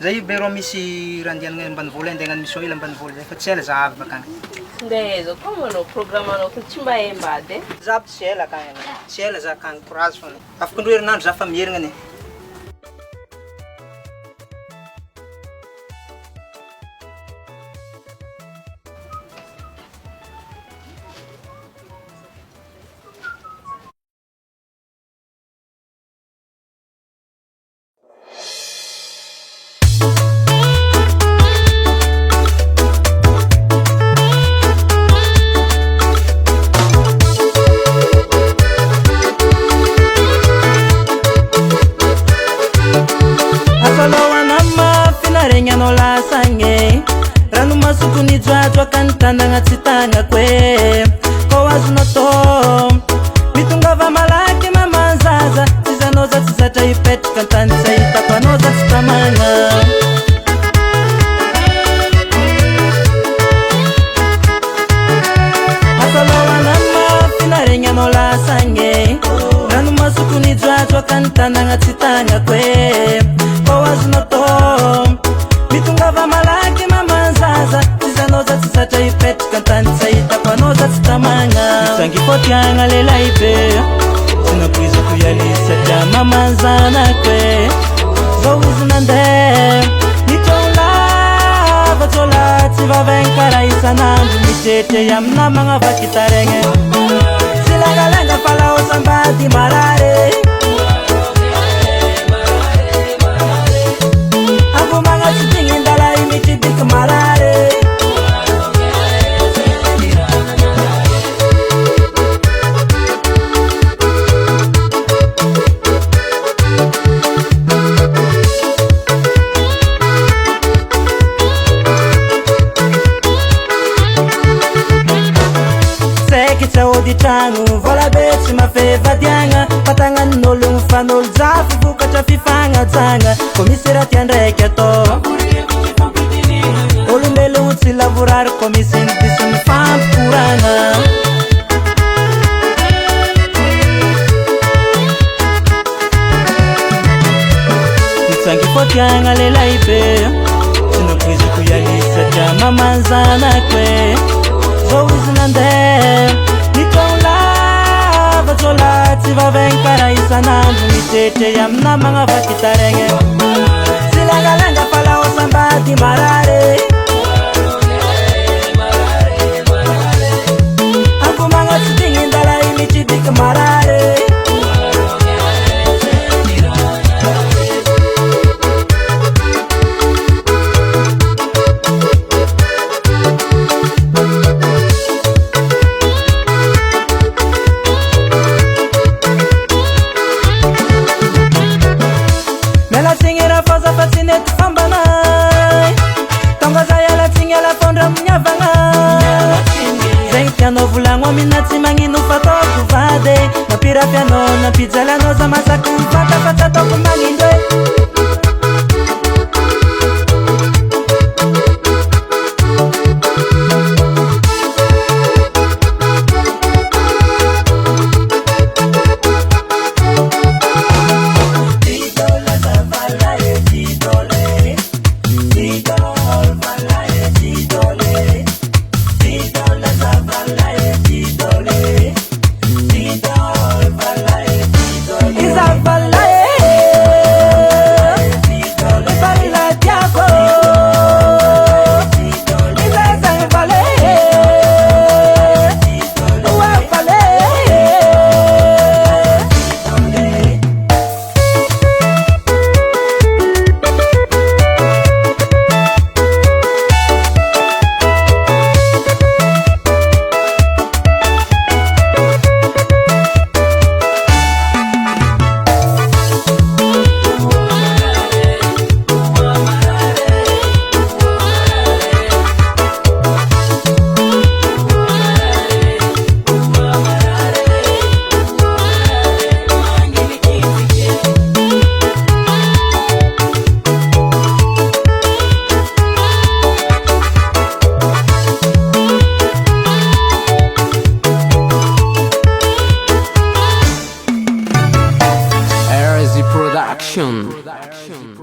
Zay bero misy randianana ambanivolo andeha misy oil ambanivolo zay fa tsy ela zahavy bakany. Ndeha aiza koa manao programmanao ko tsy mba embady. Zahavy tsy ela akany. Tsy ela za akany courage fona. Afaka ndro herinandro za fa mierigna ne. Tandanga tsitanga kwe ko azuna to mitungava malaki mamanzaza tizanoza tizata ipetka tansa itapanoza tsitamanga asalawanama finarenya no lasange ranu masuku ni jwajwa kantandanga tsitanga kwe ko azuna to mitungava malaki mamanzaza tizanoza tizata ipetka tansa itapanoza tsitamanga sangipotyanga lela ibe sinakwiza kuyalisa tya mamanzana kwe zouzunande nitolava tola tivavenkara isanandu mitete yamnamanga vakitarenge silangalenga pala osambadi marare agumanga sitingindala imitibik marare Ditangu vola beti mafeva dianga patanga nolu fanol zafu bukata fifanga tanga komisira tiandreke to olumbelu utsi lavurar komisin disun fam kuranga nitsangi potyanga lela ibe sinokwiza kuyalisa tya mamanzana kwe zouzunande nitolava tola tivavenkara isanandu mitete yamnamanga vakitarenge silangalenga pala osambadi marare agumanga sitingindala imitibik marare Novulangwa minatsi manginu fatoku vade mapira piano na pizzala noza masaku fata fata toku mangindwe Isabella Production.